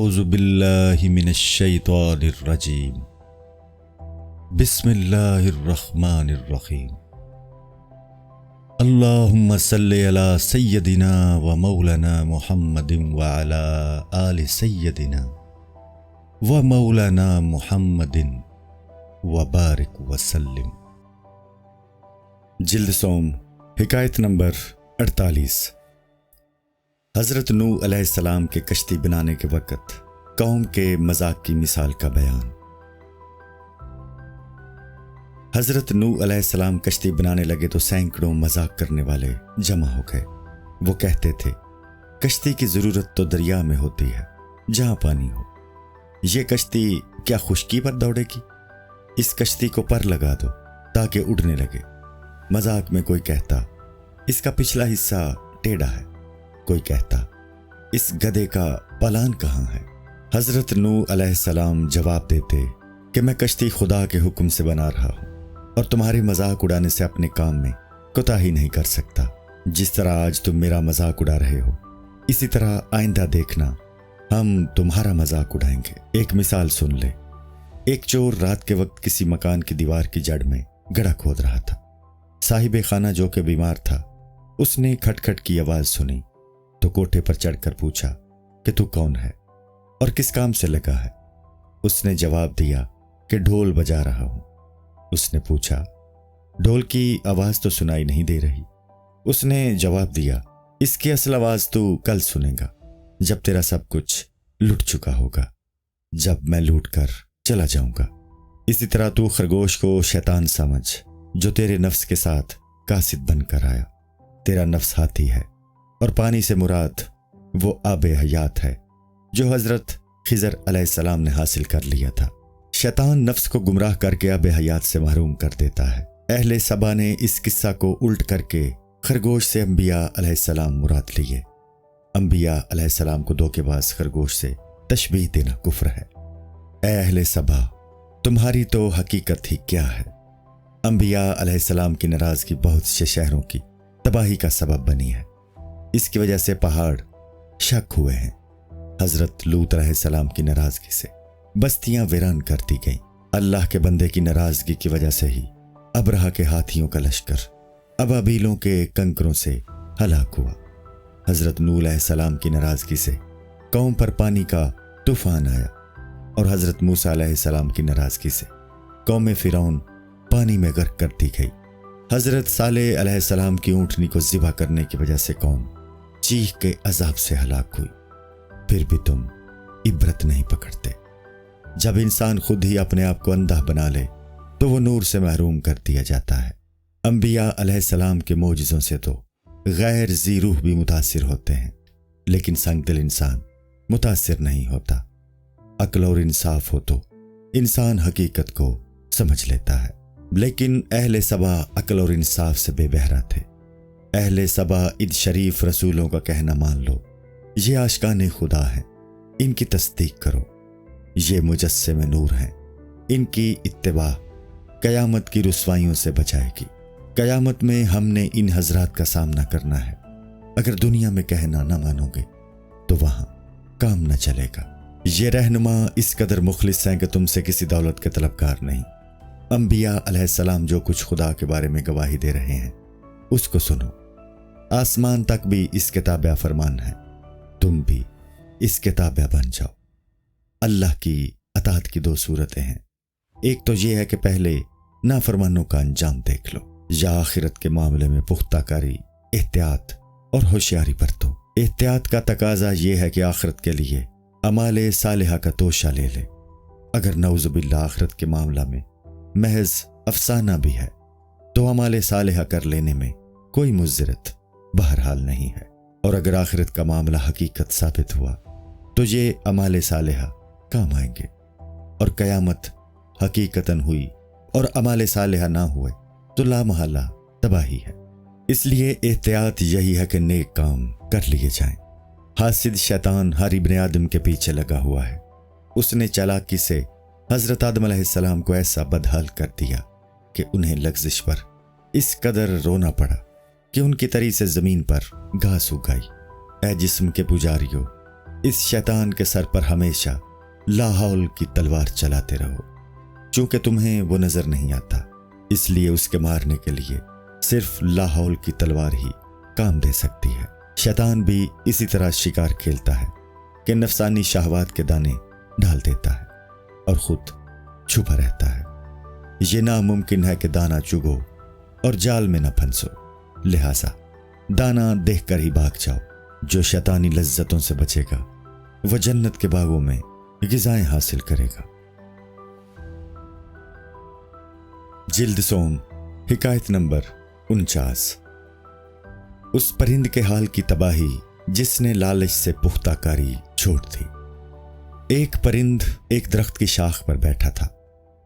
اعوذ باللہ من الشیطان الرجیم بسم اللہ الرحمن الرحیم اللہم صلی علی سیدنا و مولانا محمد وعلی آل سیدنا و مولانا محمد وبارک وسلم۔ جلد سوم، حکایت نمبر 48۔ حضرت نوح علیہ السلام کے کشتی بنانے کے وقت قوم کے مذاق کی مثال کا بیان۔ حضرت نوح علیہ السلام کشتی بنانے لگے تو سینکڑوں مذاق کرنے والے جمع ہو گئے۔ وہ کہتے تھے، کشتی کی ضرورت تو دریا میں ہوتی ہے جہاں پانی ہو، یہ کشتی کیا خشکی پر دوڑے گی؟ اس کشتی کو پر لگا دو تاکہ اڑنے لگے۔ مذاق میں کوئی کہتا، اس کا پچھلا حصہ ٹیڑھا ہے۔ کوئی کہتا، اس گدھے کا پالان کہاں ہے؟ حضرت نوح علیہ السلام جواب دیتے کہ میں کشتی خدا کے حکم سے بنا رہا ہوں اور تمہارے مذاق اڑانے سے اپنے کام میں کوتاہی نہیں کر سکتا۔ جس طرح آج تم میرا مذاق اڑا رہے ہو، اسی طرح آئندہ دیکھنا ہم تمہارا مذاق اڑائیں گے۔ ایک مثال سن لے۔ ایک چور رات کے وقت کسی مکان کی دیوار کی جڑ میں گڑھا کھود رہا تھا۔ صاحب خانہ جو کہ بیمار تھا، اس نے کھٹ کھٹ کی آواز سنی تو کوٹھے پر چڑھ کر پوچھا کہ تو کون ہے اور کس کام سے لگا ہے؟ اس نے جواب دیا کہ ڈھول بجا رہا ہوں۔ اس نے پوچھا، ڈھول کی آواز تو سنائی نہیں دے رہی۔ اس نے جواب دیا، اس کی اصل آواز تو کل سنے گا جب تیرا سب کچھ لٹ چکا ہوگا، جب میں لوٹ کر چلا جاؤں گا۔ اسی طرح تو خرگوش کو شیطان سمجھ جو تیرے نفس کے ساتھ قاصد بن کر آیا۔ تیرا نفس ہاتھی ہے اور پانی سے مراد وہ آب حیات ہے جو حضرت خضر علیہ السلام نے حاصل کر لیا تھا۔ شیطان نفس کو گمراہ کر کے آب حیات سے محروم کر دیتا ہے۔ اہل سبا نے اس قصہ کو الٹ کر کے خرگوش سے انبیاء علیہ السلام مراد لیے۔ انبیاء علیہ السلام کو دھوکے باز خرگوش سے تشبیہ دینا کفر ہے۔ اے اہل سبا، تمہاری تو حقیقت ہی کیا ہے؟ انبیاء علیہ السلام کی ناراضگی بہت سے شہروں کی تباہی کا سبب بنی ہے۔ اس کی وجہ سے پہاڑ شک ہوئے ہیں۔ حضرت لوط علیہ السلام کی ناراضگی سے بستیاں ویران کر دی گئیں۔ اللہ کے بندے کی ناراضگی کی وجہ سے ہی ابرہہ کے ہاتھیوں کا لشکر ابابیلوں کے کنکروں سے ہلاک ہوا۔ حضرت نوح علیہ السلام کی ناراضگی سے قوم پر پانی کا طوفان آیا، اور حضرت موسیٰ علیہ السلام کی ناراضگی سے قوم فرعون پانی میں غرق کر دی گئی۔ حضرت صالح علیہ السلام کی اونٹنی کو ذبح کرنے کی وجہ سے قوم چیخ کے عذاب سے ہلاک ہوئی۔ پھر بھی تم عبرت نہیں پکڑتے۔ جب انسان خود ہی اپنے آپ کو اندھا بنا لے تو وہ نور سے محروم کر دیا جاتا ہے۔ انبیاء علیہ السلام کے معجزوں سے تو غیر ذی روح بھی متاثر ہوتے ہیں، لیکن سنگ دل انسان متاثر نہیں ہوتا۔ عقل اور انصاف ہو تو انسان حقیقت کو سمجھ لیتا ہے، لیکن اہل سبا عقل اور انصاف سے بے بہرا تھے۔ اہل سبا ان شریف رسولوں کا کہنا مان لو، یہ عاشقان خدا ہیں، ان کی تصدیق کرو، یہ مجسم نور ہیں، ان کی اتباع قیامت کی رسوائیوں سے بچائے گی۔ قیامت میں ہم نے ان حضرات کا سامنا کرنا ہے۔ اگر دنیا میں کہنا نہ مانو گے تو وہاں کام نہ چلے گا۔ یہ رہنما اس قدر مخلص ہیں کہ تم سے کسی دولت کے طلبگار نہیں۔ انبیاء علیہ السلام جو کچھ خدا کے بارے میں گواہی دے رہے ہیں اس کو سنو۔ آسمان تک بھی اس کے تابع فرمان ہے، تم بھی اس کے تابع بن جاؤ۔ اللہ کی اطاعت کی دو صورتیں ہیں، ایک تو یہ ہے کہ پہلے نافرمانوں کا انجام دیکھ لو، یا آخرت کے معاملے میں پختہ کاری، احتیاط اور ہوشیاری برتو۔ احتیاط کا تقاضا یہ ہے کہ آخرت کے لیے اعمال صالحہ کا توشہ لے لے۔ اگر نعوذ باللہ آخرت کے معاملہ میں محض افسانہ بھی ہے تو اعمال صالحہ کر لینے میں کوئی مضرت بہرحال نہیں ہے، اور اگر آخرت کا معاملہ حقیقت ثابت ہوا تو یہ اعمال صالحہ کام آئیں گے، اور قیامت حقیقتاً ہوئی اور اعمال صالحہ نہ ہوئے تو لا محالہ تباہی ہے۔ اس لیے احتیاط یہی ہے کہ نیک کام کر لیے جائیں۔ حاسد شیطان ہر ابن آدم کے پیچھے لگا ہوا ہے۔ اس نے چالاکی سے حضرت آدم علیہ السلام کو ایسا بدحال کر دیا کہ انہیں لغزش پر اس قدر رونا پڑا کہ ان کی تری سے زمین پر گھاس اگائی۔ اے جسم کے پجاریوں، इस शैतान के सर पर हमेशा लाहौल की तलवार चलाते रहो। चूंकि तुम्हें वो नजर नहीं आता, इसलिए उसके मारने के लिए सिर्फ लाहौल की तलवार ही काम दे सकती है। शैतान भी इसी तरह शिकार खेलता है कि नफसानी शहवात के दाने डाल देता है और खुद छुपा रहता है। ये नामुमकिन है कि दाना चुगो और जाल में न फंसो, लिहाजा दाना देखकर ही भाग जाओ। जो शैतानी लज्जतों से बचेगा वह जन्नत के बागों में ग़िज़ाएं हासिल करेगा। जिल्द सोम, हिकायत नंबर 49। उस परिंद के हाल की तबाही जिसने लालच से पुख्ताकारी छोड़ दी। एक परिंद एक दरख्त की शाख पर बैठा था।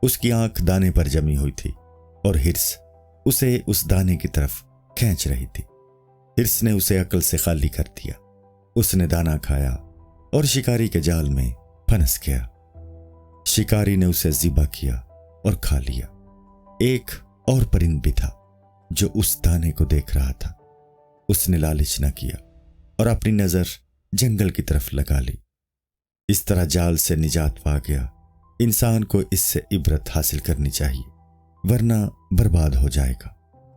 उसकी आंख दाने पर जमी हुई थी और हिर्स उसे उस दाने की तरफ खींच रही थी। हिर्स ने उसे अक्ल से खाली कर दिया। उसने दाना खाया और शिकारी के जाल में फंस गया। शिकारी ने उसे ज़िबा किया और खा लिया। एक और परिंद भी था जो उस दाने को देख रहा था। उसने लालच न किया और अपनी नजर जंगल की तरफ लगा ली। इस तरह जाल से निजात पा गया। इंसान को इससे इबरत हासिल करनी चाहिए, वरना बर्बाद हो जाएगा।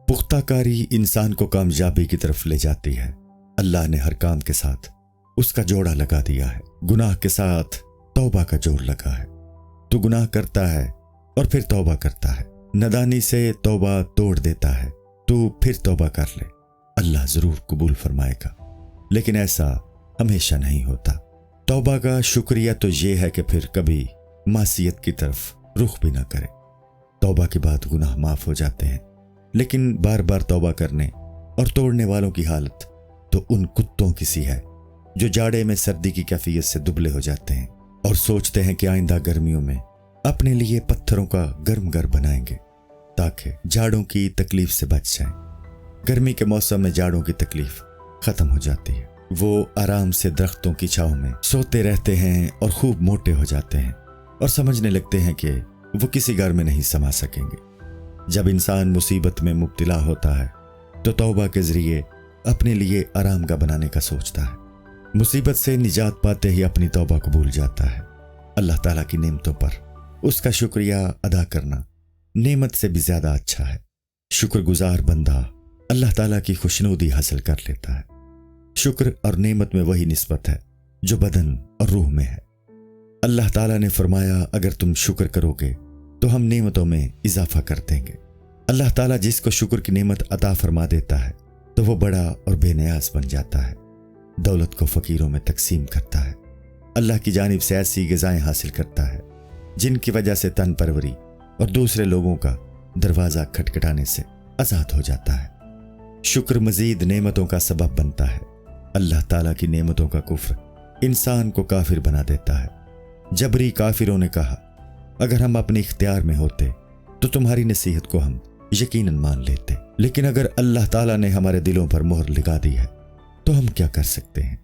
पुख्ताकारी इंसान को कामयाबी की तरफ ले जाती है। अल्लाह ने हर काम के साथ उसका जोड़ा लगा दिया है। गुनाह के साथ तौबा का जोड़ लगा है। तू गुनाह करता है और फिर तौबा करता है। नदानी से तौबा तोड़ देता है। तू फिर तौबा कर ले, अल्लाह जरूर कबूल फरमाएगा। लेकिन ऐसा हमेशा नहीं होता। तौबा का शुक्रिया तो ये है कि फिर कभी मासियत की तरफ रुख भी ना करे। तौबा के बाद गुनाह माफ हो जाते हैं, लेकिन बार बार तौबा करने और तोड़ने वालों की हालत तो उन कुत्तों की सी है जो जाड़े में सर्दी की कैफियत से दुबले हो जाते हैं और सोचते हैं कि आइंदा गर्मियों में अपने लिए पत्थरों का गर्म घर बनाएंगे ताकि जाड़ों की तकलीफ से बच जाएं। गर्मी के मौसम में जाड़ों की तकलीफ खत्म हो जाती है। वो आराम से दरख्तों की छांव में सोते रहते हैं और खूब मोटे हो जाते हैं और समझने लगते हैं कि वो किसी घर में नहीं समा सकेंगे। जब इंसान मुसीबत में मुब्तला होता है तो तौबा के जरिए अपने लिए आरामगाह बनाने का सोचता है। मुसीबत से निजात पाते ही अपनी तौबा को भूल जाता है। अल्लाह ताला की नेमतों पर उसका शुक्रिया अदा करना नेमत से भी ज्यादा अच्छा है। शुक्रगुजार बंदा अल्लाह ताला की खुशनुदी हासिल कर लेता है। शुक्र और नेमत में वही निस्बत है जो बदन और रूह में है। अल्लाह ताला ने फरमाया, अगर तुम शुक्र करोगे तो हम नेमतों में इजाफा कर देंगे। अल्लाह ताला जिसको शुक्र की नेमत अता फरमा देता है तो वो बड़ा और बेनियाज बन जाता है। दौलत को फकीरों में तकसीम करता है। अल्लाह की जानिब से ऐसी ग़िज़ाएं हासिल करता है जिनकी वजह से तन परवरी और दूसरे लोगों का दरवाज़ा खटखटाने से आज़ाद हो जाता है। शुक्र मज़ीद नेमतों का सबब बनता है। अल्लाह ताला की नेमतों का कुफ्र इंसान को काफिर बना देता है। जबरी काफिरों ने कहा, अगर हम अपने इख्तियार में होते तो तुम्हारी नसीहत को हम यकीनन मान लेते, लेकिन अगर अल्लाह ताला ने हमारे दिलों पर मोहर लगा दी है तो हम क्या कर सकते हैं।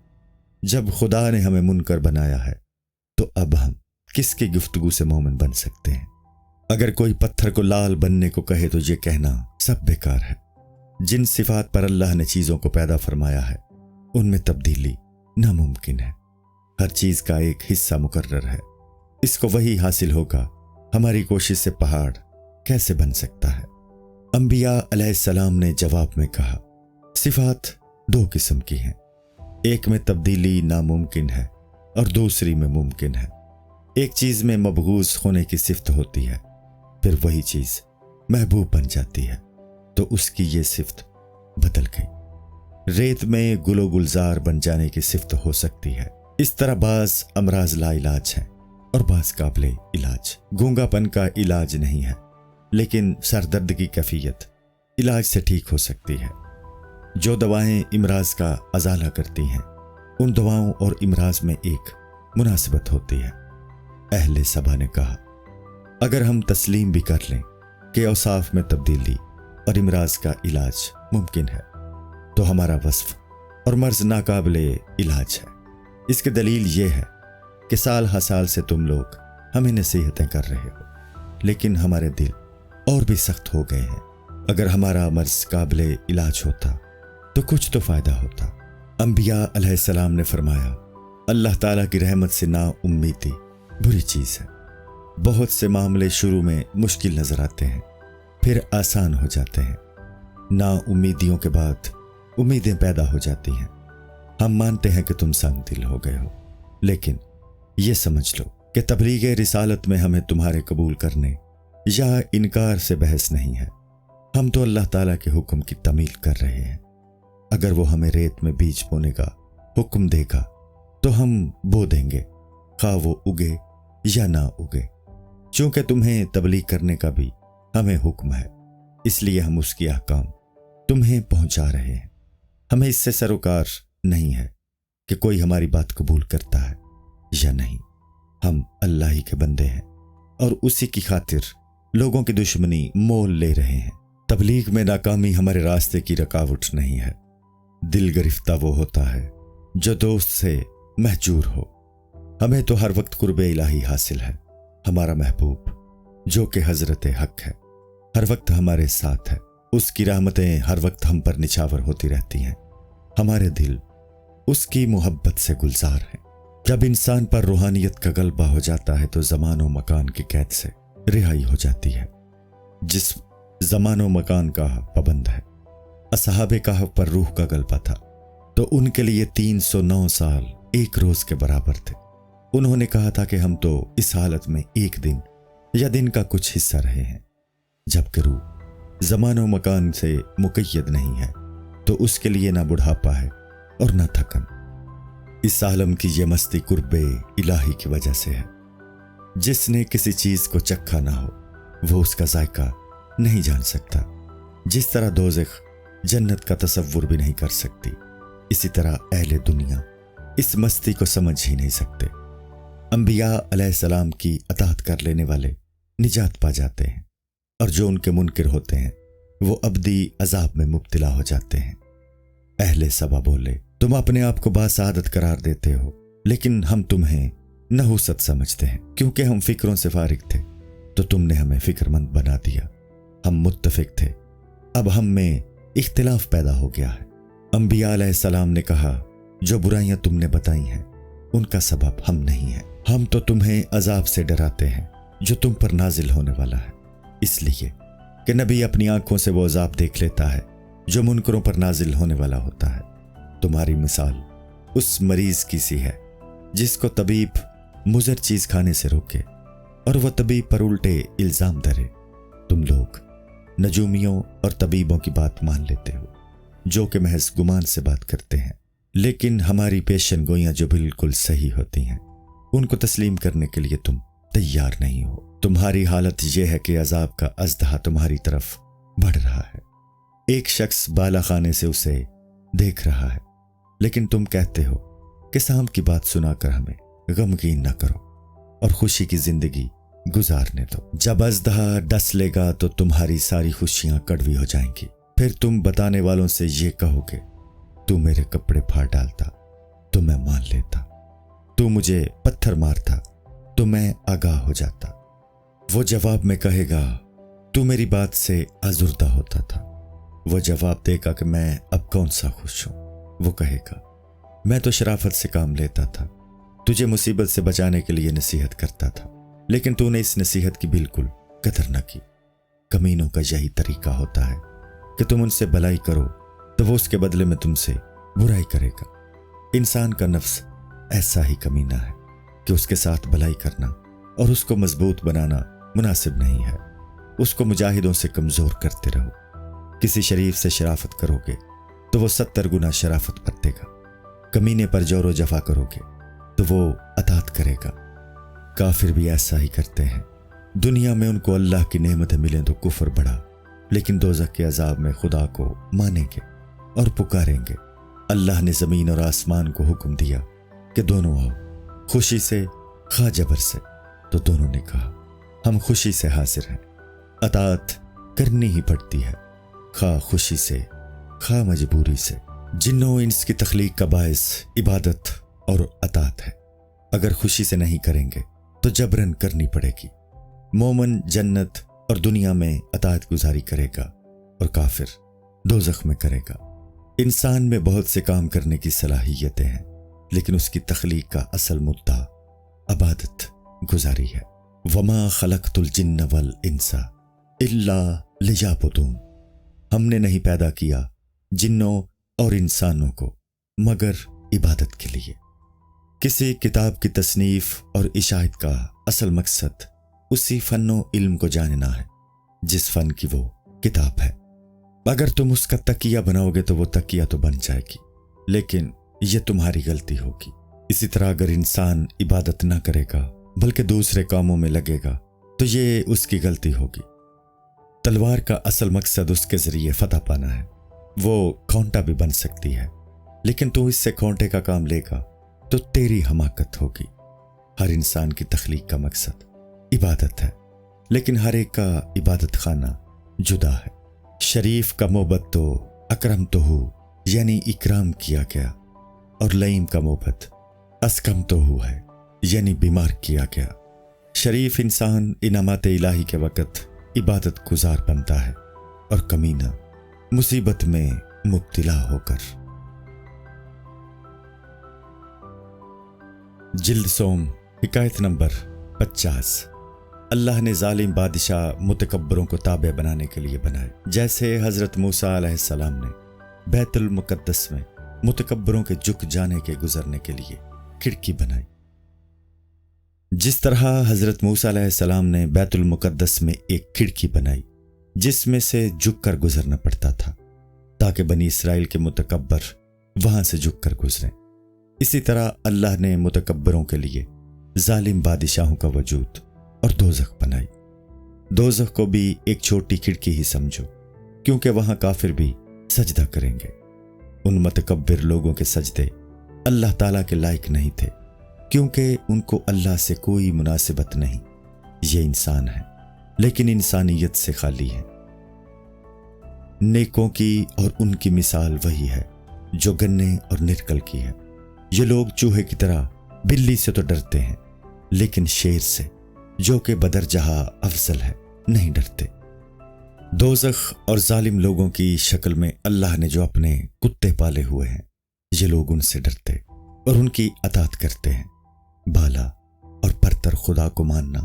जब खुदा ने हमें मुनकर बनाया है तो अब हम किसकी गुफ्तगू से मोमिन बन सकते हैं। अगर कोई पत्थर को लाल बनने को कहे तो ये कहना सब बेकार है। जिन सिफात पर अल्लाह ने चीज़ों को पैदा फरमाया है उनमें तब्दीली नामुमकिन है। हर चीज़ का एक हिस्सा मुकर्रर है, इसको वही हासिल होगा। हमारी कोशिश से पहाड़ कैसे बन सकता है। अंबिया अलैहिस्सलाम ने जवाब में कहा, सिफात दो किस्म की हैं, एक में तब्दीली नामुमकिन है और दूसरी में मुमकिन है। एक चीज़ में मबगूज़ होने की सिफ्त होती है, फिर वही चीज़ महबूब बन जाती है तो उसकी ये सिफ्त बदल गई। रेत में गुलो गुलजार बन जाने की सिफ्त हो सकती है। इस तरह बाज अमराज ला इलाज है और बाज काबिले इलाज। गूंगापन का इलाज नहीं है, लेकिन सरदर्द की कैफियत इलाज से ठीक हो सकती है। जो दवाएं इमराज का अजाला करती हैं उन दवाओं और इमराज में एक मुनासिबत होती है। अहले सबा ने कहा, अगर हम तस्लीम भी कर लें कि औसाफ में तब्दीली और इमराज का इलाज मुमकिन है तो हमारा वस्फ और मर्ज नाकाबिले इलाज है। इसकी दलील ये है कि साल हर साल से तुम लोग हमें नसीहतें कर रहे हो, लेकिन हमारे दिल और भी सख्त हो गए हैं। अगर हमारा मर्ज काबिले इलाज होता तो कुछ तो फायदा होता। अंबिया अलैहिस्सलाम ने फरमाया, اللہ ताला की रहमत से ना उम्मीदी बुरी चीज़ है। बहुत से मामले शुरू में मुश्किल नजर आते हैं, फिर आसान हो जाते हैं। ना उम्मीदियों के बाद उम्मीदें पैदा हो जाती हैं। हम मानते हैं कि तुम संग दिल हो गए हो, लेकिन ये समझ लो कि तबलीग रिसालत में हमें तुम्हारे कबूल करने या इनकार से बहस नहीं है। हम तो अल्लाह ताला के हुक्म की तमील कर रहे हैं। अगर वो हमें रेत में बीज बोने का हुक्म देगा तो हम बो देंगे, खा वो उगे या ना उगे। चूंकि तुम्हें तबलीग करने का भी हमें हुक्म है, इसलिए हम उसकी अहकाम तुम्हें पहुंचा रहे हैं। हमें इससे सरोकार नहीं है कि कोई हमारी बात कबूल करता है या नहीं। हम अल्लाह ही के बंदे हैं और उसी की खातिर लोगों की दुश्मनी मोल ले रहे हैं। तबलीग में नाकामी हमारे रास्ते की रुकावट नहीं है। दिल गिरफ्ता वो होता है जो दोस्त से महजूर हो। हमें तो हर वक्त कुर्बे इलाही हासिल है। हमारा महबूब जो कि हजरत हक है हर वक्त हमारे साथ है। उसकी रहमतें हर वक्त हम पर निछावर होती रहती हैं। हमारे दिल उसकी मोहब्बत से गुलजार हैं। जब इंसान पर रूहानियत का गलबा हो जाता है तो ज़मान व मकान की कैद से रिहाई हो जाती है। जिस ज़मान व मकान का पाबंद है, असहाबे कहफ पर रूह का गलबा था तो उनके लिए 309 साल एक रोज के बराबर थे। उन्होंने कहा था कि हम तो इस हालत में एक दिन या दिन का कुछ हिस्सा रहे हैं। जबकि रूह ज़मान व मकान से मुक़य्यद नहीं है तो उसके लिए ना बुढ़ापा है और ना थकन। इस आलम की ये मस्ती कुर्बे इलाही की वजह से है। जिसने किसी चीज को चखा ना हो वो उसका जायका नहीं जान सकता। जिस तरह दोज़ख जन्नत का तसव्वुर भी नहीं कर सकती, इसी तरह अहले दुनिया इस मस्ती को समझ ही नहीं सकते। अंबिया अलैहिस्सलाम की अताअत कर लेने वाले निजात पा जाते हैं और जो उनके मुनकिर होते हैं वो अबदी अजाब में मुब्तला हो जाते हैं। अहले सबा बोले, तुम अपने आप को बासादत करार देते हो, लेकिन हम तुम्हें नहुसत समझते हैं। क्योंकि हम फिक्रों से फारिग थे तो तुमने हमें फिक्रमंद बना दिया। हम मुत्तफिक थे, अब हम में इख्तिलाफ पैदा हो गया है। अंबिया अलैहिस्सलाम ने कहा, जो बुराइयां तुमने बताई हैं उनका सबब हम नहीं हैं। हम तो तुम्हें अजाब से डराते हैं जो तुम पर नाजिल होने वाला है, इसलिए कि नबी अपनी आंखों से वो अजाब देख लेता है जो मुनकरों पर नाजिल होने वाला होता है। तुम्हारी मिसाल उस मरीज की सी है जिसको तबीब मुज़र चीज खाने से रोके और वह तबीब पर उल्टे इल्जाम धरे। तुम लोग नजूमियों और तबीबों की बात मान लेते हो जो कि महज गुमान से बात करते हैं, लेकिन हमारी पेशन गोइयां जो बिल्कुल सही होती हैं उनको तस्लीम करने के लिए तुम तैयार नहीं हो। तुम्हारी हालत यह है कि अजाब का अजदहा तुम्हारी तरफ बढ़ रहा है। एक शख्स बाला खाने से उसे देख रहा है, लेकिन तुम कहते हो कि शाम की बात सुनाकर हमें गमगीन न करो और खुशी की जिंदगी गुजारने दो। जब अजदहा डस लेगा तो तुम्हारी सारी खुशियां कड़वी हो जाएंगी। फिर तुम बताने वालों से ये कहोगे, तू मेरे कपड़े फाड़ डालता तो मैं मान लेता, तू मुझे पत्थर मारता तो मैं आगाह हो जाता। वो जवाब में कहेगा, तू मेरी बात से आजुर्दा होता था। वो जवाब देगा कि मैं अब कौन सा खुश हूं। वो कहेगा, मैं तो शराफत से काम लेता था, तुझे मुसीबत से बचाने के लिए नसीहत करता था, लेकिन तूने इस नसीहत की बिल्कुल कदर न की। कमीनों का यही तरीका होता है कि तुम उनसे भलाई करो तो वो उसके बदले में तुमसे बुराई करेगा। इंसान का नफ्स ऐसा ही कमीना है कि उसके साथ भलाई करना और उसको मजबूत बनाना मुनासिब नहीं है। उसको मुजाहिदों से कमजोर करते रहो। किसी शरीफ से शराफत करोगे तो वो 70 गुना शराफत बरतेगा। कमीने पर जोरो जफा करोगे तो वो अतात करेगा। काफिर भी ऐसा ही करते हैं। दुनिया में उनको अल्लाह की नेमतें मिलें तो कुफर बढ़ा, लेकिन दोज़ख के अजाब में खुदा को मानेंगे और पुकारेंगे। अल्लाह ने ज़मीन और आसमान को हुक्म दिया कि दोनों आओ, खुशी से खा जबर से, तो दोनों ने कहा हम खुशी से हाजिर हैं। अतात करनी ही पड़ती है, खा खुशी से खा मजबूरी से। जिन्नो इंस की तख्लीक का बायस इबादत और अतात है। अगर खुशी से नहीं करेंगे तो जबरन करनी पड़ेगी। मोमन जन्नत और दुनिया में अतात गुजारी करेगा और काफिर दोज़ख में करेगा। इंसान में बहुत से काम करने की सलाहियतें हैं, لیکن اس کی تخلیق کا اصل مدعا عبادت گزاری ہے۔ وما خلقت الجن والانس الا لیعبدون، ہم نے نہیں پیدا کیا جنوں اور انسانوں کو مگر عبادت کے لیے۔ کسی کتاب کی تصنیف اور اشاعت کا اصل مقصد اسی فن و علم کو جاننا ہے جس فن کی وہ کتاب ہے۔ اگر تم اس کا تکیہ بناؤ گے تو وہ تکیہ تو بن جائے گی، لیکن یہ تمہاری غلطی ہوگی۔ اسی طرح اگر انسان عبادت نہ کرے گا بلکہ دوسرے کاموں میں لگے گا تو یہ اس کی غلطی ہوگی۔ تلوار کا اصل مقصد اس کے ذریعے فتح پانا ہے، وہ کھونٹا بھی بن سکتی ہے، لیکن تو اس سے کھونٹے کا کام لے گا تو تیری حماقت ہوگی۔ ہر انسان کی تخلیق کا مقصد عبادت ہے، لیکن ہر ایک کا عبادت خانہ جدا ہے۔ شریف کا موبت تو اکرم تو ہو یعنی اکرام کیا گیا، اور لئیم کا موبت اسکم تو ہو ہے یعنی بیمار کیا گیا۔ شریف انسان انعامات الہی کے وقت عبادت گزار بنتا ہے، اور کمینہ مصیبت میں مبتلا ہو کر۔ جلد سوم حکایت نمبر 50۔ اللہ نے ظالم بادشاہ متکبروں کو تابع بنانے کے لیے بنائے، جیسے حضرت موسیٰ علیہ السلام نے بیت المقدس میں متکبروں کے جھک جانے کے گزرنے کے لیے کھڑکی بنائی۔ جس طرح حضرت موسیٰ علیہ السلام نے بیت المقدس میں ایک کھڑکی بنائی جس میں سے جھک کر گزرنا پڑتا تھا تاکہ بنی اسرائیل کے متکبر وہاں سے جھک کر گزریں، اسی طرح اللہ نے متکبروں کے لیے ظالم بادشاہوں کا وجود اور دوزخ بنائی۔ دوزخ کو بھی ایک چھوٹی کھڑکی ہی سمجھو، کیونکہ وہاں کافر بھی سجدہ کریں گے۔ ان متکبر لوگوں کے سجدے اللہ تعالیٰ کے لائق نہیں تھے، کیونکہ ان کو اللہ سے کوئی مناسبت نہیں۔ یہ انسان ہے لیکن انسانیت سے خالی ہے۔ نیکوں کی اور ان کی مثال وہی ہے جو گنے اور نرکل کی ہے۔ یہ لوگ چوہے کی طرح بلی سے تو ڈرتے ہیں، لیکن شیر سے جو کہ بدر جہاں افضل ہے نہیں ڈرتے۔ دوزخ اور ظالم لوگوں کی شکل میں اللہ نے جو اپنے کتے پالے ہوئے ہیں، یہ لوگ ان سے ڈرتے اور ان کی اطاعت کرتے ہیں۔ بالا اور پرتر خدا کو ماننا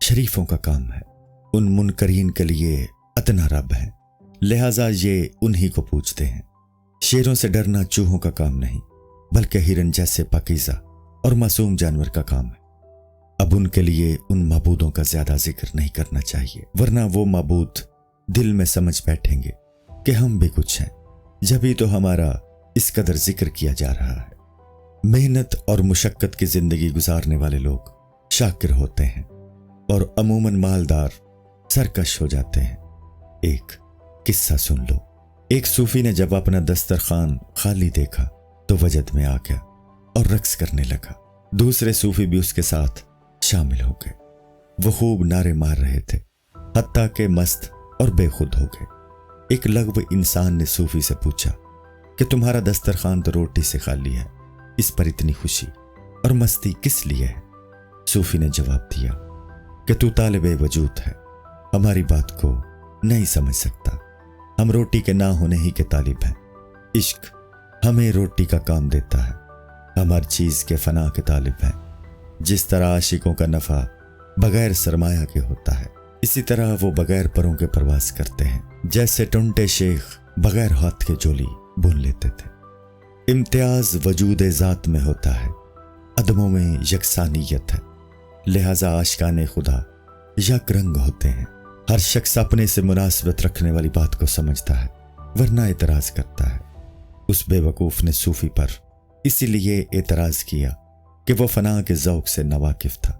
شریفوں کا کام ہے، ان منکرین کے لیے ادنا رب ہے، لہٰذا یہ انہی کو پوجتے ہیں۔ شیروں سے ڈرنا چوہوں کا کام نہیں، بلکہ ہرن جیسے پاکیزہ اور معصوم جانور کا کام ہے۔ اب ان کے لیے ان معبودوں کا زیادہ ذکر نہیں کرنا چاہیے، ورنہ وہ معبود دل میں سمجھ بیٹھیں گے کہ ہم بھی کچھ ہیں، جبھی تو ہمارا اس قدر ذکر کیا جا رہا ہے۔ محنت اور مشقت کی زندگی گزارنے والے لوگ شاکر ہوتے ہیں اور عموماً مالدار سرکش ہو جاتے ہیں۔ ایک قصہ سن لو۔ ایک صوفی نے جب اپنا دسترخوان خالی دیکھا تو وجد میں آ گیا اور رقص کرنے لگا۔ دوسرے صوفی بھی اس کے ساتھ شامل ہو گئے۔ وہ خوب نعرے مار رہے تھے، حتیٰ کہ مست اور بے خود ہو گئے۔ ایک لغو انسان نے صوفی سے پوچھا کہ تمہارا دسترخوان تو روٹی سے خالی ہے، اس پر اتنی خوشی اور مستی کس لیے ہے؟ صوفی نے جواب دیا کہ تو طالب وجود ہے، ہماری بات کو نہیں سمجھ سکتا، ہم روٹی کے نہ ہونے ہی کے طالب ہیں۔ عشق ہمیں روٹی کا کام دیتا ہے، ہم ہر چیز کے فنا کے طالب ہیں۔ جس طرح عاشقوں کا نفع بغیر سرمایہ کے ہوتا ہے، اسی طرح وہ بغیر پروں کے پرواز کرتے ہیں، جیسے ٹنٹے شیخ بغیر ہاتھ کے جولی بن لیتے تھے۔ امتیاز وجود ذات میں ہوتا ہے، عدموں میں یکسانیت ہے، لہذا عاشقان خدا یک رنگ ہوتے ہیں۔ ہر شخص اپنے سے مناسبت رکھنے والی بات کو سمجھتا ہے، ورنہ اعتراض کرتا ہے۔ اس بے وقوف نے صوفی پر اسی لیے اعتراض کیا کہ وہ فنا کے ذوق سے ناواقف تھا۔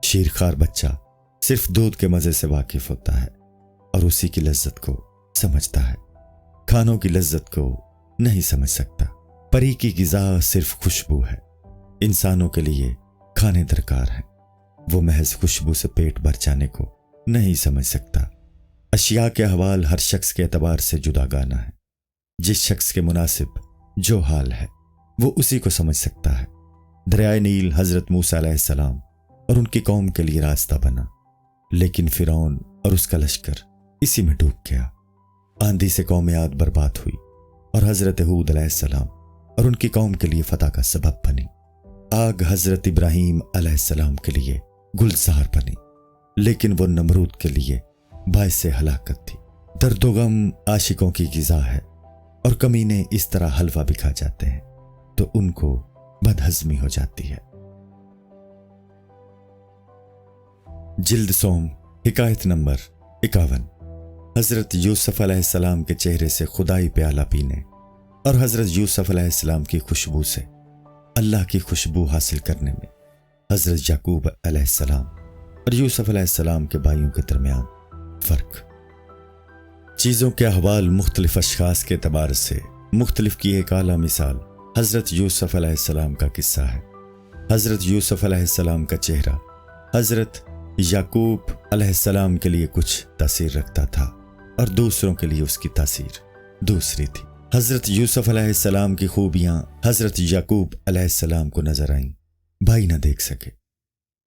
شیرخوار بچہ صرف دودھ کے مزے سے واقف ہوتا ہے اور اسی کی لذت کو سمجھتا ہے، کھانوں کی لذت کو نہیں سمجھ سکتا۔ پری کی غذا صرف خوشبو ہے، انسانوں کے لیے کھانے درکار ہیں، وہ محض خوشبو سے پیٹ بھر جانے کو نہیں سمجھ سکتا۔ اشیاء کے احوال ہر شخص کے اعتبار سے جدا گانا ہے، جس شخص کے مناسب جو حال ہے وہ اسی کو سمجھ سکتا ہے۔ دریائے نیل حضرت موسیٰ علیہ السلام اور ان کی قوم کے لیے راستہ بنا، لیکن فرعون اور اس کا لشکر اسی میں ڈوب گیا۔ آندھی سے قوم عاد برباد ہوئی اور حضرت ہود علیہ السلام और उनकी कौम के लिए फतह का सबब बनी। आग हजरत इब्राहीम अलैहिस्सलाम के लिए गुलजार बनी, लेकिन वो नमरूद के लिए बाइस हलाकत थी। दर्दो गम आशिकों की ग़िज़ा है, और कमीने इस तरह हलवा भी खा जाते हैं तो उनको बदहज़मी हो जाती है। जिल्द सोम, हिकायत नंबर 51। हज़रत यूसुफ अलैहिस्सलाम के चेहरे से खुदाई प्याला पीने और हज़रत यूसुफ अलैहिस्सलाम की खुशबू से अल्लाह की खुशबू हासिल करने में हज़रत याकूब अलैहिस्सलाम और यूसुफ अलैहिस्सलाम के भाइयों के दरमियान फ़र्क। चीज़ों के अहवाल मुख्तलिफ अशख़ास के एतबार से मुख्तलिफ की एक आला मिसाल हज़रत यूसुफ अलैहिस्सलाम का किस्सा है। हज़रत यूसुफ अलैहिस्सलाम का चेहरा हज़रत याकूब अलैहिस्सलाम के लिए कुछ तासीर रखता था और दूसरों के लिए उसकी तासीर दूसरी थी। हज़रत यूसुफ अलैहिस्सलाम की खूबियाँ हज़रत याकूब अलैहिस्सलाम को नजर आईं, भाई न देख सके।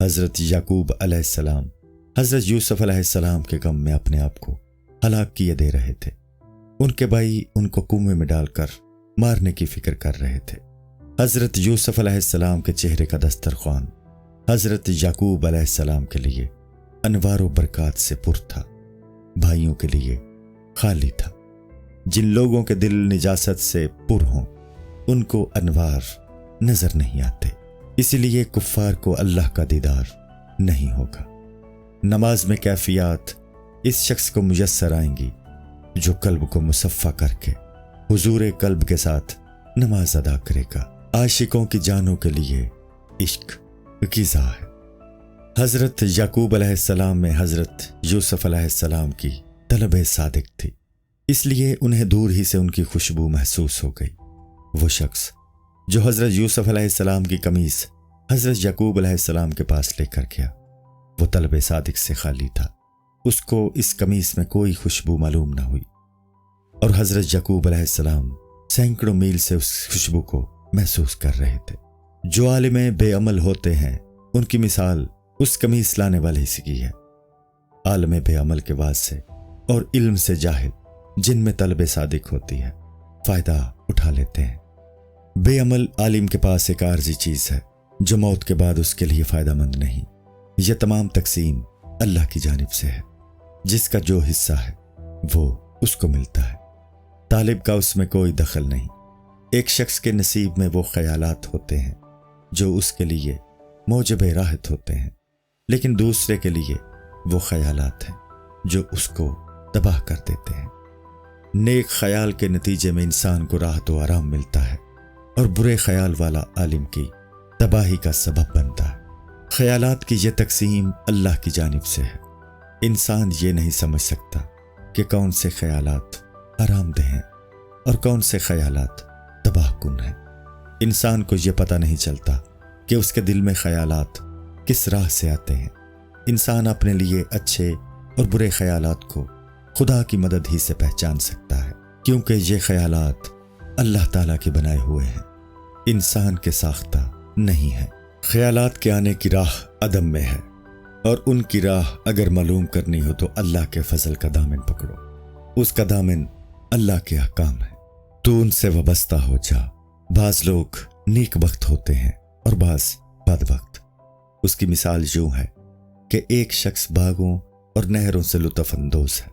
हज़रत याकूब अलैहिस्सलाम हज़रत यूसुफ अलैहिस्सलाम के गम में अपने आप को हलाक किए दे रहे थे। उनके भाई उनको कुएं में डालकर मारने की फिक्र कर रहे थे। हज़रत यूसुफ अलैहिस्सलाम के चेहरे का दस्तरख्वान हज़रत याकूब अलैहिस्सलाम के लिए अनवारो बरकत से पुर था, भाइयों के लिए खाली था। जिन लोगों के दिल निजासत से पुर हों उनको अनवार नजर नहीं आते, इसीलिए कुफ्फार को अल्लाह का दीदार नहीं होगा। नमाज में कैफियत इस शख्स को मुयस्सर आएंगी जो कल्ब को मुसफ़ा करके हुजूर कल्ब के साथ नमाज अदा करेगा। आशिकों की जानों के लिए इश्क ग़िज़ा है। हज़रत याकूब अलैहिस्सलाम में हज़रत यूसुफ अलैहिस्सलाम की तलब सादिक थी, इसलिए उन्हें दूर ही से उनकी खुशबू महसूस हो गई। वो शख्स जो हज़रत यूसुफ अलैहिस्सलाम की कमीज़ हज़रत याकूब अलैहिस्सलाम के पास लेकर गया, वो तलब सादिक से खाली था। उसको इस कमीज़ में कोई खुशबू मालूम न हुई और हज़रत याकूब अलैहिस्सलाम सैकड़ों मील से उस खुशबू को महसूस कर रहे थे। जो आलिमे बेअमल होते हैं उनकी मिसाल उस कमीज़ लाने वाले सी की है। आलमे बेअमल के वास्ते और इल्म से जाहिल जिनमें तलब सादिक होती है फ़ायदा उठा लेते हैं। बेअमल आलिम के पास एक आर्जी चीज़ है जो मौत के बाद उसके लिए फ़ायदामंद नहीं। यह तमाम तकसीम अल्लाह की जानिब से है, जिसका जो हिस्सा है वो उसको मिलता है, तालिब का उसमें कोई दखल नहीं। एक शख्स के नसीब में वो ख्यालात होते हैं जो उसके लिए मौजब राहत होते हैं, लेकिन दूसरे के लिए वो ख्यालात हैं जो उसको तबाह कर देते हैं। नेक ख्याल के नतीजे में इंसान को राहत व आराम मिलता है और बुरे ख्याल वाला आलिम की तबाही का सबब बनता है। ख्यालात की ये तकसीम अल्लाह की जानिब से है। इंसान ये नहीं समझ सकता कि कौन से ख्यालात आरामदेह हैं और कौन से ख्यालात तबाहकुन हैं। इंसान को ये पता नहीं चलता कि उसके दिल में ख्यालात किस राह से आते हैं। इंसान अपने लिए अच्छे और बुरे ख्यालात को खुदा की मदद ही से पहचान सकता है, क्योंकि ये ख्यालात अल्लाह ताला के बनाए हुए हैं, इंसान के साख्ता नहीं है। ख्यालात के आने की राह अदम में है और उनकी राह अगर मालूम करनी हो तो अल्लाह के फजल का दामन पकड़ो। उसका दामन अल्लाह के अहकाम है, तू उनसे वाबस्ता हो जा। बाज लोग नेक वक्त होते हैं और बाज बद वक्त। उसकी मिसाल यूं है कि एक शख्स बागों और नहरों से लुत्फ अंदोज है।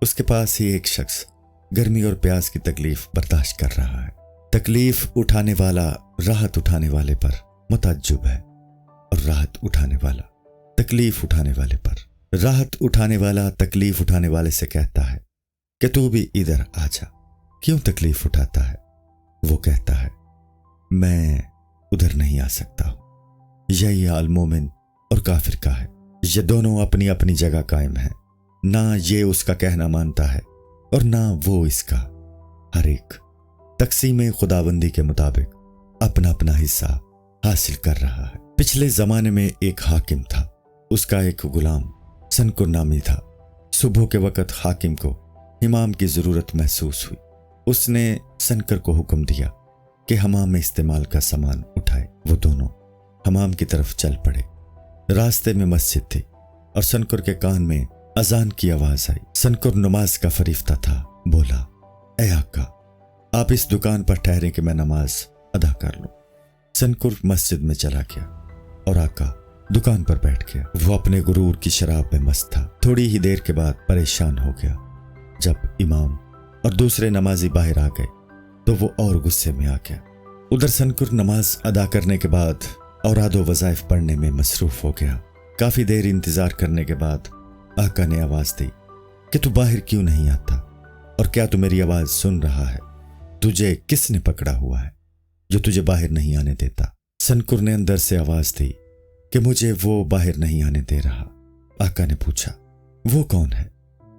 उसके पास ही एक शख्स गर्मी और प्यास की तकलीफ बर्दाश्त कर रहा है। तकलीफ उठाने वाला राहत उठाने वाले पर मुतअज्जिब है और राहत उठाने वाला तकलीफ उठाने वाले पर। राहत उठाने वाला तकलीफ उठाने वाले से कहता है कि तू भी इधर आ जा। क्यों तकलीफ उठाता है? वो कहता है मैं उधर नहीं आ सकता हूं। यही हाल मोमिन और काफिर का है। ये दोनों अपनी अपनी जगह कायम हैं। ना ये उसका कहना मानता है और ना वो इसका। हर एक तकसीम खुदाबंदी के मुताबिक अपना अपना हिस्सा हासिल कर रहा है। पिछले जमाने में एक हाकिम था। उसका एक गुलाम सनकुर नामी था। सुबह के वक़्त हाकिम को इमाम की ज़रूरत महसूस हुई। उसने सनकर को हुक्म दिया कि हमाम में इस्तेमाल का सामान उठाए। वो दोनों हमाम की तरफ चल पड़े। रास्ते में मस्जिद थी और सनकुर के कान में अजान की आवाज़ आई। सनकुर नमाज का फरीफ्ता था। बोला, ए आका, आप इस दुकान पर ठहरें कि मैं नमाज अदा कर लूं। सनकुर मस्जिद में चला गया और आका दुकान पर बैठ गया। वो अपने गुरूर की शराब में मस्त था। थोड़ी ही देर के बाद परेशान हो गया। जब इमाम और दूसरे नमाजी बाहर आ गए तो वो और गुस्से में आ गया। उधर सनकुर नमाज अदा करने के बाद औरादो वज़ाइफ पढ़ने में मसरूफ हो गया। काफी देर इंतजार करने के बाद आका ने आवाज दी कि तू बाहर क्यों नहीं आता, और क्या तू मेरी आवाज सुन रहा है? तुझे किसने पकड़ा हुआ है जो तुझे बाहर नहीं आने देता? सनकुर ने अंदर से आवाज दी कि मुझे वो बाहर नहीं आने दे रहा। आका ने पूछा, वो कौन है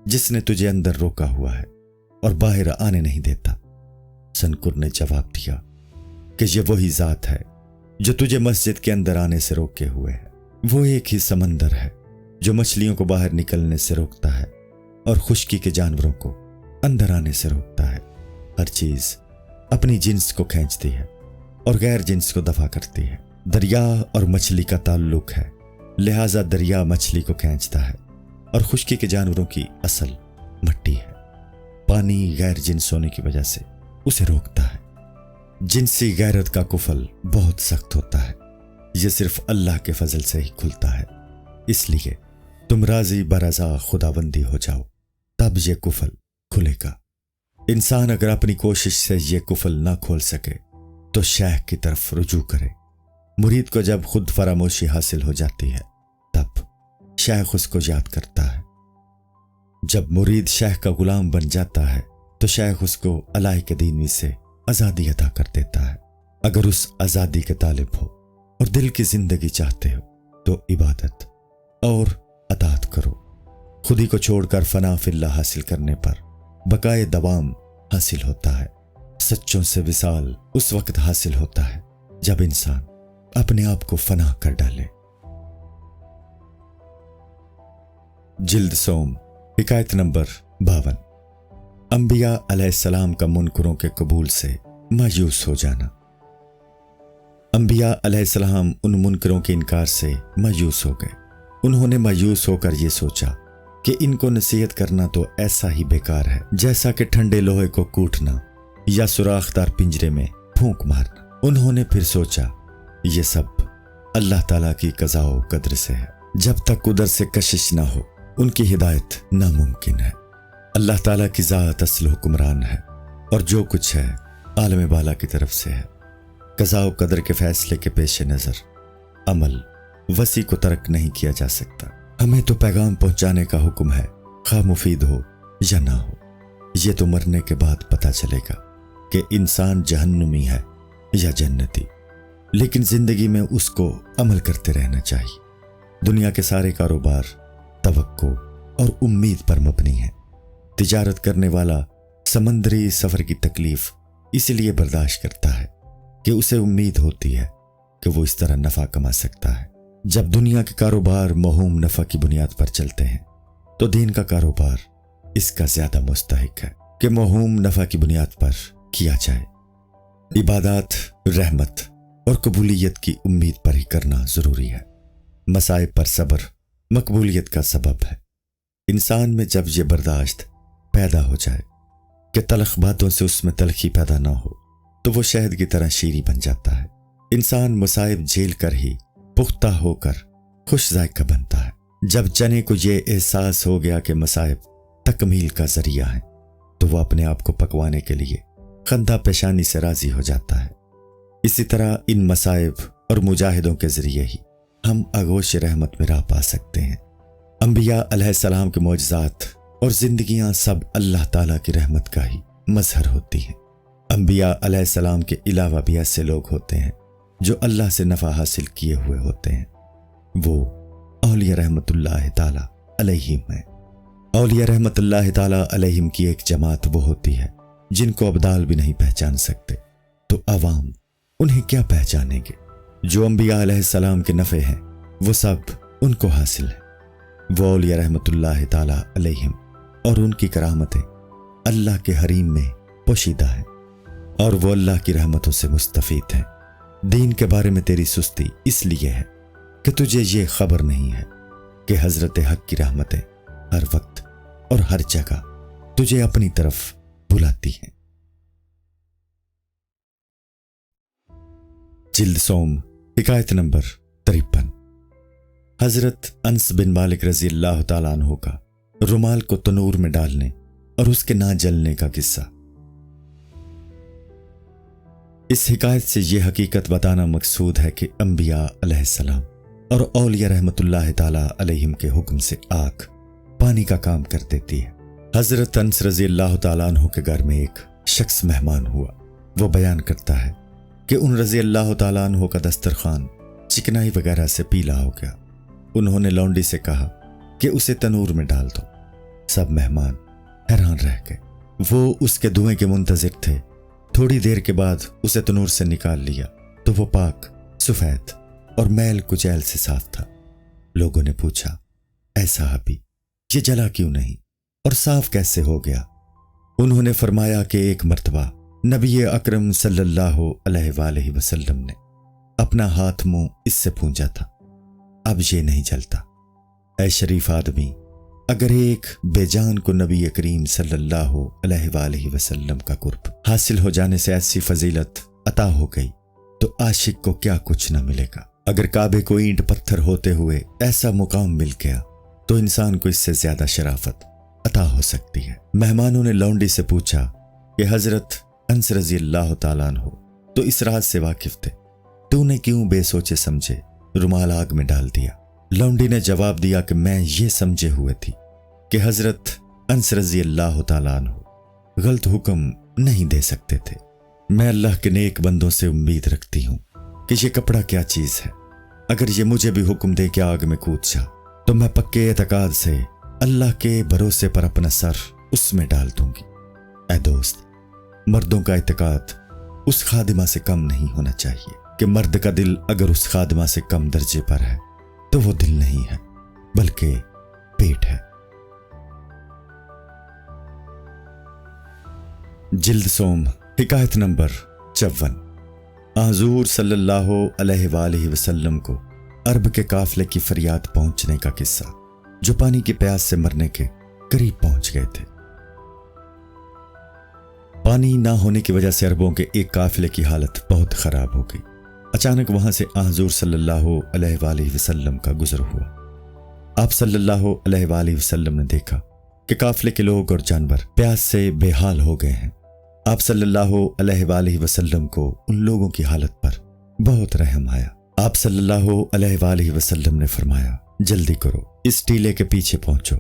जिसने तुझे अंदर रोका हुआ है और बाहर आने नहीं देता? सनकुर ने जवाब दिया कि ये वही जात है जो तुझे मस्जिद के अंदर आने से रोके हुए है। वो एक ही समंदर है जो मछलियों को बाहर निकलने से रोकता है और खुश्की के जानवरों को अंदर आने से रोकता है। हर चीज अपनी जिन्स को खींचती है और गैर जिन्स को दफा करती है। दरिया और मछली का ताल्लुक है, लिहाजा दरिया मछली को खींचता है और खुश्की के जानवरों की असल मिट्टी है। पानी गैर जिन्स होने की वजह से उसे रोकता है। जिनसी गैरत का कुफल बहुत सख्त होता है, यह सिर्फ अल्लाह के फजल से ही खुलता है। इसलिए तुम राजी बरज़ा खुदाबंदी हो जाओ, तब यह कुफल खुलेगा। इंसान अगर अपनी कोशिश से यह कुफल ना खोल सके तो शेख की तरफ रुजू करे। मुरीद को जब खुद फरामोशी हासिल हो जाती है तब शेख उसको याद करता है। जब मुरीद शेख का गुलाम बन जाता है तो शेख उसको अलाह के दीनी से आज़ादी अता कर देता है। अगर उस आज़ादी के तालिब हो और दिल की जिंदगी चाहते हो तो इबादत और अताअत करो। खुदी को छोड़कर फना फिल्लाह हासिल करने पर बकाए दवाम हासिल होता है। सच्चों से विसाल उस वक्त हासिल होता है जब इंसान अपने आप को फना कर डाले। जिल्द सोम, हिकायत नंबर 52। अंबिया अलैहिस्सलाम का मुनकरों के कबूल से मायूस हो जाना। अंबिया अलैहिस्सलाम उन मुनकरों के इनकार से मायूस हो गए। उन्होंने मायूस होकर ये सोचा कि इनको नसीहत करना तो ऐसा ही बेकार है जैसा कि ठंडे लोहे को कूटना या सुराखदार पिंजरे में फूंक मारना। उन्होंने फिर सोचा ये सब अल्लाह ताला की कज़ा कदर से है। जब तक उधर से कशिश ना हो उनकी हिदायत नामुमकिन है। अल्लाह ताला की ज़ात असल हुक्मरान है और जो कुछ है आलम बाला की तरफ से है। कज़ा कदर के फैसले के पेश नज़र अमल वसी को तर्क नहीं किया जा सकता। हमें तो पैगाम पहुंचाने का हुक्म है, खा मुफीद हो या ना हो। ये तो मरने के बाद पता चलेगा कि इंसान जहन्नुमी है या जन्नती, लेकिन जिंदगी में उसको अमल करते रहना चाहिए। दुनिया के सारे कारोबार तवक्को और उम्मीद पर मबनी है। तिजारत करने वाला समंदरी सफर की तकलीफ इसलिए बर्दाश्त करता है कि उसे उम्मीद होती है कि वो इस तरह नफा कमा सकता है। जब दुनिया के कारोबार महूम नफा की बुनियाद पर चलते हैं तो दीन का कारोबार इसका ज्यादा मुस्तहिक है कि महूम नफा की बुनियाद पर किया जाए। इबादत रहमत और कबूलियत की उम्मीद पर ही करना जरूरी है। मसाइब पर सब्र मकबूलियत का सबब है। इंसान में जब ये बर्दाश्त पैदा हो जाए कि तलख बातों से उसमें तलखी पैदा ना हो तो वो शहद की तरह शीरी बन जाता है। इंसान मसाइब झेल कर ही पुख्ता होकर खुश जायका बनता है। जब चने को ये एहसास हो गया कि मसाइब तकमील का जरिया है तो वह अपने आप को पकवाने के लिए खंदा पेशानी से राजी हो जाता है। इसी तरह इन मसाइब और मुजाहिदों के जरिए ही हम आगोश रहमत में राह पा सकते हैं। अंबिया अलैहिस्सलाम के मौजज़ात और जिंदगियां सब अल्लाह ताला की रहमत का ही मजहर होती हैं। अंबिया अलैहिस्सलाम के अलावा भी ऐसे लोग होते हैं जो अल्लाह से नफ़ा हासिल किए हुए होते हैं। वो औलिया रहमतुल्लाह ताला अलैहिम है। औलिया रहमतुल्लाह ताला अलैहिम की एक जमात वो होती है जिनको अब्दाल भी नहीं पहचान सकते, तो अवाम उन्हें क्या पहचानेंगे। जो अंबिया अलैहिस्सलाम के नफ़े हैं वो सब उनको हासिल है। वो औलिया रहमतुल्लाह ताला अलैहिम और उनकी करामतें अल्लाह के हरीम में पोशीदा है और वो अल्लाह की रहमतों से मुस्तफीद हैं। दीन के बारे में तेरी सुस्ती इसलिए है कि तुझे ये खबर नहीं है कि हजरत हक की रहमतें हर वक्त और हर जगह तुझे अपनी तरफ बुलाती हैं। जिल्द सोम हिकायत नंबर 53। हजरत अनस बिन मालिक रजी अल्लाह ताला अन्हु का रुमाल को तनूर में डालने और उसके ना जलने का किस्सा। इस हिकायत से यह हकीकत बताना मकसूद है कि अंबिया अलैहिस्सलाम और औलिया रहमतुल्लाह ताला अलैहिम के हुक्म से आग पानी का काम कर देती है। हजरत अनस रजी अल्लाह ताला अन्हु के घर में एक शख्स मेहमान हुआ। वो बयान करता है कि उन रजी अल्लाह ताला अन्हु का दस्तरखान चिकनाई वगैरह से पीला हो गया। उन्होंने लौंडी से कहा कि उसे तनूर में डाल दो। सब मेहमान हैरान रह गए। वो उसके धुएं के मुंतजिर थे। थोड़ी देर के बाद उसे तनूर से निकाल लिया तो वो पाक, सफेद और मैल कुचैल से साफ था। लोगों ने पूछा, ऐ साहबी, ये जला क्यों नहीं और साफ कैसे हो गया? उन्होंने फरमाया कि एक मर्तबा नबी अकरम सल्लल्लाहु अलैहि वसल्लम ने अपना हाथ मुंह इससे पूंजा था, अब ये नहीं जलता। ऐ शरीफ आदमी, अगर एक बेजान को नबी करीम सल्लल्लाहु अलैहि वसल्लम का कुर्ब हासिल हो जाने से ऐसी फजीलत अता हो गई तो आशिक को क्या कुछ न मिलेगा। अगर काबे को ईंट पत्थर होते हुए ऐसा मुकाम मिल गया तो इंसान को इससे ज्यादा शराफत अता हो सकती है। मेहमानों ने लौंडी से पूछा कि हजरत अनस रजी अल्लाह ताला अन्हु तो इस राज से वाकिफ थे, तूने क्यों बेसोचे समझे रुमाल आग में डाल दिया? लौंडी ने जवाब दिया कि मैं ये समझे हुए थी कि हजरत अनस रजी अल्लाह ताला अन्हु गलत हुक्म नहीं दे सकते थे। मैं अल्लाह के नेक बंदों से उम्मीद रखती हूँ कि ये कपड़ा क्या चीज है। अगर ये मुझे भी हुक्म दे के आग में कूद जा तो मैं पक्के एतकाद से अल्लाह के भरोसे पर अपना सर उसमें डाल दूंगी। ऐ दोस्त, मर्दों का एतकाद उस खादिमा से कम नहीं होना चाहिए कि मर्द का दिल अगर उस खादिमा से कम दर्जे पर है तो वो दिल नहीं है बल्कि पेट है। जिल्द सोम हिकायत नंबर 54। हुजूर सल्लल्लाहु अलैहि वसल्लम को अरब के काफले की फरियाद पहुंचने का किस्सा, जो पानी की प्यास से मरने के करीब पहुंच गए थे। पानी ना होने की वजह से अरबों के एक काफिले की हालत बहुत खराब हो गई। अचानक वहां से हुजूर सल्लल्लाहु अलैहि वसल्लम का गुजर हुआ। आप सल्लल्लाहु अलैहि वसल्लम ने देखा कि काफिले के लोग और जानवर प्यास से बेहाल हो गए हैं। आप सल्लल्लाहु अलैहि वसल्लम को उन लोगों की हालत पर बहुत रहम आया। आप सल्लल्लाहु अलैहि वसल्लम ने फरमाया, जल्दी करो, इस टीले के पीछे पहुंचो।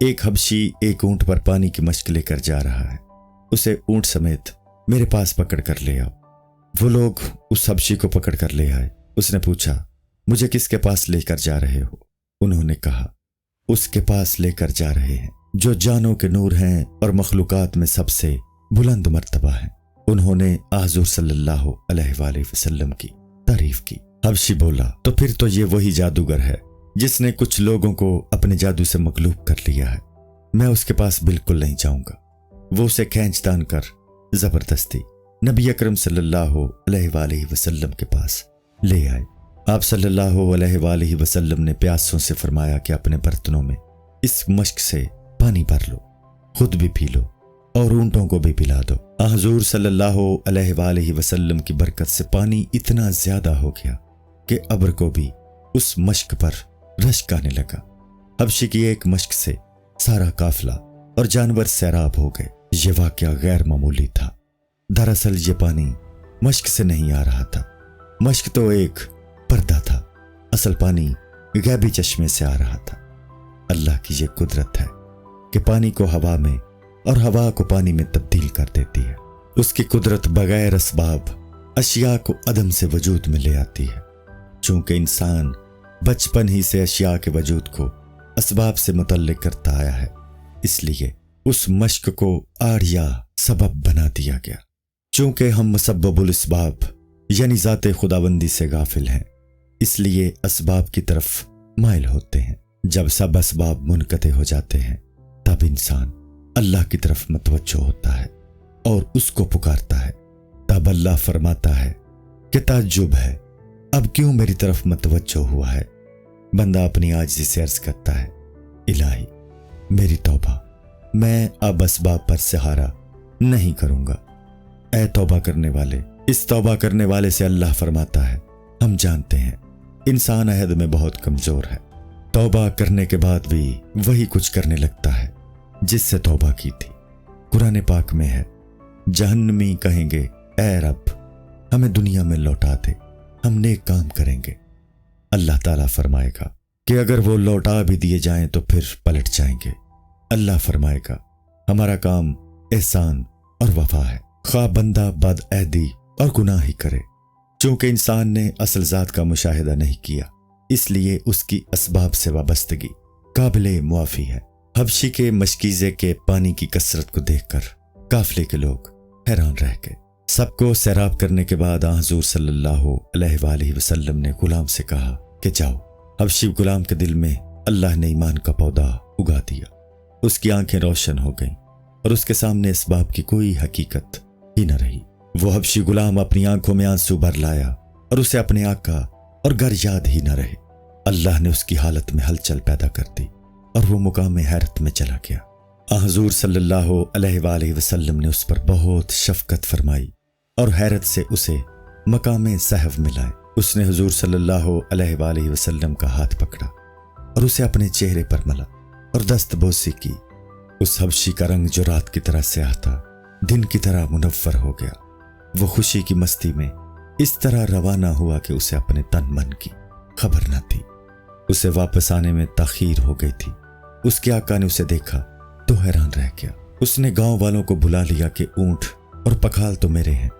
एक हबशी एक ऊंट पर पानी की मश्क लेकर जा रहा है, उसे ऊंट समेत मेरे पास पकड़ कर ले आओ। वो लोग उस हबशी को पकड़ कर ले आए। उसने पूछा, मुझे किसके पास लेकर जा रहे हो? उन्होंने कहा, उसके पास लेकर जा रहे हैं जो जानों के नूर हैं और मखलूकात में सबसे बुलंद मर्तबा है। उन्होंने हुजूर सल्लल्लाहु अलैहि वसल्लम की तारीफ की। हबशी बोला, तो फिर तो ये वही जादूगर है जिसने कुछ लोगों को अपने जादू से मगलूब कर लिया है। मैं उसके पास बिल्कुल नहीं जाऊंगा। वो उसे खींच तान कर जबरदस्ती नबी अकरम सल्लल्लाहु अलैहि वसल्लम के पास ले आए। आप सल्लल्लाहु अलैहि वसल्लम ने प्यासों से फरमाया कि अपने बर्तनों में इस मश्क से पानी भर लो, खुद भी पी लो और ऊंटों को भी पिला दो। हुजूर सल्लल्लाहु अलैहि वसल्लम की बरकत से पानी इतना ज्यादा हो गया कि अब्र को भी उस मश्क पर रश्क आने लगा। हबशी की एक मश्क से सारा काफिला और जानवर सैराब हो गए। ये वाकया गैर मामूली था। दरअसल ये पानी मश्क से नहीं आ रहा था, मश्क तो एक पर्दा था। असल पानी गैबी चश्मे से आ रहा था। अल्लाह की ये कुदरत है कि पानी को हवा में और हवा को पानी में तब्दील कर देती है। उसकी कुदरत बगैर असबाब अशिया को अदम से वजूद में ले आती है। चूंकि इंसान बचपन ही से अशिया के वजूद को असबाब से मुतल्लिक करता आया है, इसलिए उस मश्क को आड़िया सबब बना दिया गया। चूंकि हम मुसब्बबुल असबाब यानी ज़ाते खुदाबंदी से गाफिल हैं, इसलिए असबाब की तरफ माइल होते हैं। जब सब असबाब मुनक़ते हो जाते हैं तब इंसान अल्लाह की तरफ मतवज्जो होता है और उसको पुकारता है। तब अल्लाह फरमाता है कि ताज्जुब है, अब क्यों मेरी तरफ मतवज्जो हुआ है? बंदा अपनी आजिज़ी से अर्ज करता है, इलाही मेरी तौबा, मैं अब असबाब पर सहारा नहीं करूंगा। ऐ तौबा करने वाले, इस तौबा करने वाले से अल्लाह फरमाता है, हम जानते हैं इंसान अहद में बहुत कमजोर है, तौबा करने के बाद भी वही कुछ करने लगता है जिससे तौबा की थी। कुरान पाक में है, जहन्नमी कहेंगे, ऐ रब हमें दुनिया में लौटा दे, हम नेक काम करेंगे। अल्लाह ताला फरमाएगा कि अगर वो लौटा भी दिए जाएं तो फिर पलट जाएंगे। अल्लाह फरमाएगा, हमारा काम एहसान और वफा है, खा बंदा बदअहदी और गुनाह ही करे। चूंकि इंसान ने असल ज़ात का मुशाहिदा नहीं किया, इसलिए उसकी असबाब से वाबस्तगी काबिले मुआफ़ी है। हबशी के मशकीज़े के पानी की कसरत को देखकर काफिले के लोग हैरान रह गए। सबको सैराब करने के बाद हुज़ूर सल्लल्लाहु अलैहि वसल्लम ने गुलाम से कहा कि जाओ। हबशी गुलाम के दिल में अल्लाह ने ईमान का पौधा उगा दिया। उसकी आंखें रोशन हो गईं और उसके सामने इस बाप की कोई हकीकत ही न रही। वो हबशी गुलाम अपनी आंखों में आंसू भर लाया और उसे अपने आका और घर याद ही न रहे। अल्लाह ने उसकी हालत में हलचल पैदा कर दी और वो मुकाम हैरत में चला गया। हुज़ूर सल्लल्लाहु अलैहि वसल्लम ने उस पर बहुत शफकत फरमाई और हैरत से उसे मकाम सहव मिलाए। उसने हुज़ूर सल्लल्लाहु अलैहि वसल्लम का हाथ पकड़ा और उसे अपने चेहरे पर मला और दस्तबोसी की। उस हबशी का रंग जो रात की तरह स्याह था, दिन की तरह मुनव्वर हो गया। वो खुशी की मस्ती में इस तरह रवाना हुआ कि उसे अपने तन मन की खबर न थी। उसे वापस आने में ताखीर हो गई थी। उसके आका ने उसे देखा तो हैरान रह गया। उसने गांव वालों को बुला लिया कि ऊंट और पखाल तो मेरे हैं,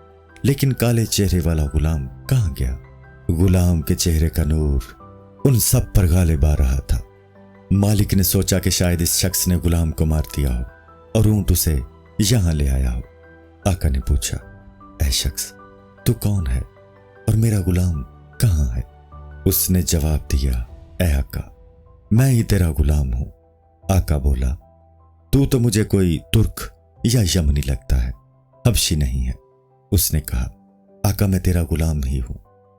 लेकिन काले चेहरे वाला गुलाम कहाँ गया? गुलाम के चेहरे का नूर उन सब पर गालिब आ रहा था। मालिक ने सोचा कि शायद इस शख्स ने गुलाम को मार दिया हो और ऊंट उसे यहां ले आया हो। आका ने पूछा, ऐ शख्स तू कौन है और मेरा गुलाम कहाँ है? उसने जवाब दिया, ऐ आका मैं ही तेरा गुलाम हूं। आका बोला, तू तो मुझे कोई तुर्क या यमनी लगता है, हबशी नहीं है। उसने कहा, आका मैं तेरा गुलाम ही हूं,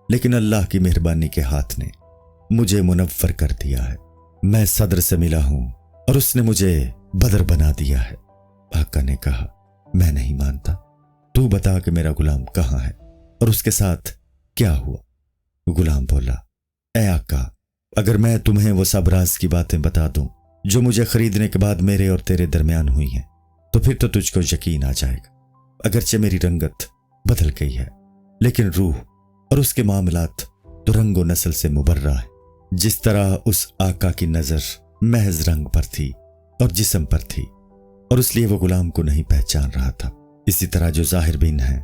लेकिन अल्लाह की मेहरबानी के हाथ ने मुझे मुनव्वर कर दिया है। मैं सदर से मिला हूं और उसने मुझे बदर बना दिया है। आका ने कहा, मैं नहीं मानता, तू बता कि मेरा गुलाम कहाँ है और उसके साथ क्या हुआ? गुलाम बोला, ऐ आका अगर मैं तुम्हें वो सब राज की बातें बता दूं जो मुझे खरीदने के बाद मेरे और तेरे दरमियान हुई हैं, तो फिर तो तुझको यकीन आ जाएगा। अगरचे मेरी रंगत बदल गई है, लेकिन रूह और उसके मामलात तो रंगो नस्ल से मुबर्रा है। जिस तरह उस आका की नजर महज रंग पर थी और जिस्म पर थी और इसलिए वो गुलाम को नहीं पहचान रहा था, इसी तरह जो जाहिर बिन है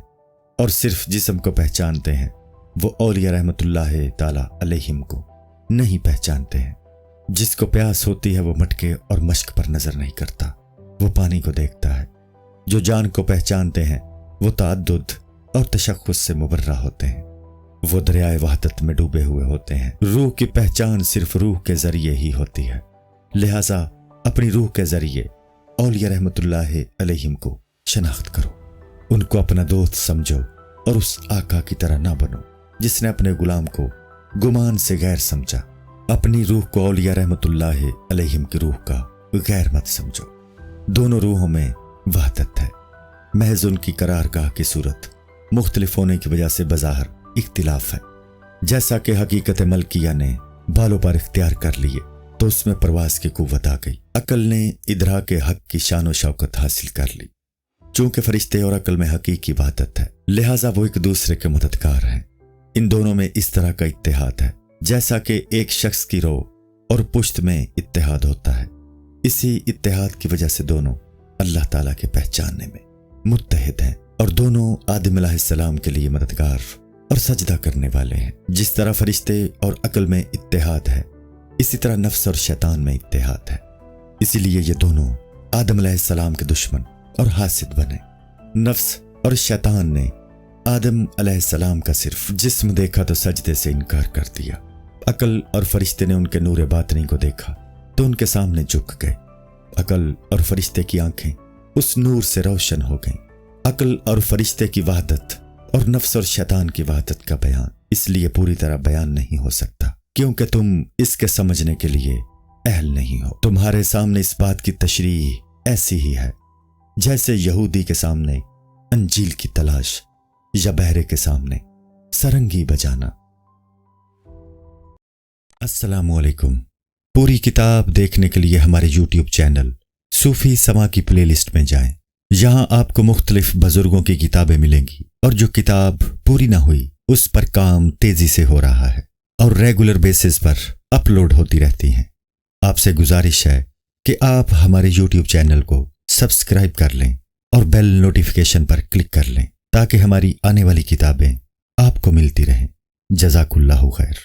और सिर्फ जिस्म को पहचानते हैं, वो औलिया रहमतुल्लाह ताला अलैहिम को नहीं पहचानते हैं। जिसको प्यास होती है वो मटके और मश्क पर नजर नहीं करता, वो पानी को देखता है। जो जान को पहचानते हैं वो ताअद्दुद और तशख्खुस से मुबर्रा होते हैं, वो दरियाए वहदत में डूबे हुए होते हैं। रूह की पहचान सिर्फ रूह के जरिए ही होती है, लिहाजा अपनी रूह के जरिए औलिया रहमतुल्लाह अलैहिम को शनाख्त करो, उनको अपना दोस्त समझो और उस आका की तरह ना बनो जिसने अपने गुलाम को गुमान से गैर समझा। अपनी रूह को औलिया रहमतुल्लाह अलैहिम की रूह का गैर मत समझो। दोनों रूहों में वहदत है, महज उनकी करारगाह की सूरत मुख्तलिफ होने की वजह से बज़ाहिर इख्तिलाफ है। जैसा कि हकीकत मलकिया ने बालों पर इख्तियार कर लिए तो उसमें परवास की कुव्वत आ गई। अकल ने इदरा के हक की शान व शौकत हासिल कर ली। चूंकि फरिश्ते और अकल में हकीकी वहदत है, लिहाजा वो एक दूसरे के मददगार हैं। इन दोनों में इस तरह का इत्तेहाद है जैसा कि एक शख्स की रोह और पुश्त में इत्तेहाद होता है। इसी इत्तेहाद की वजह से दोनों अल्लाह ताला के पहचानने में मुत्तहिद हैं और दोनों आदम अलैहिस्सलाम के लिए मददगार और सजदा करने वाले हैं। जिस तरह फरिश्ते और अकल में इत्तेहाद है, इसी तरह नफ्स और शैतान में इत्तेहाद है। इसीलिए ये दोनों आदम अलैहिस्सलाम के दुश्मन और हासिद बने। नफ्स और शैतान ने आदम अलैहिस्सलाम का सिर्फ जिस्म देखा तो सजदे से इनकार कर दिया। अकल और फरिश्ते ने उनके नूर बातनी को देखा तो उनके सामने झुक गए। अकल और फरिश्ते की आंखें उस नूर से रोशन हो गईं। अकल और फरिश्ते की वहदत और नफ्स और शैतान की वहदत का बयान इसलिए पूरी तरह बयान नहीं हो सकता क्योंकि तुम इसके समझने के लिए अहल नहीं हो। तुम्हारे सामने इस बात की तशरीह ऐसी ही है जैसे यहूदी के सामने अंजील की तलाश या बहरे के सामने सरंगी बजाना। अस्सलामुअलैकुम। पूरी किताब देखने के लिए हमारे YouTube चैनल सूफी समा की प्लेलिस्ट में जाएं। यहाँ आपको मुख्तलिफ बुजुर्गों की किताबें मिलेंगी और जो किताब पूरी ना हुई उस पर काम तेजी से हो रहा है और रेगुलर बेसिस पर अपलोड होती रहती हैं। आपसे गुजारिश है कि आप हमारे YouTube चैनल को सब्सक्राइब कर लें और बेल नोटिफिकेशन पर क्लिक कर लें ताकि हमारी आने वाली किताबें आपको मिलती रहें। जज़ाकुल्लाहु खैर।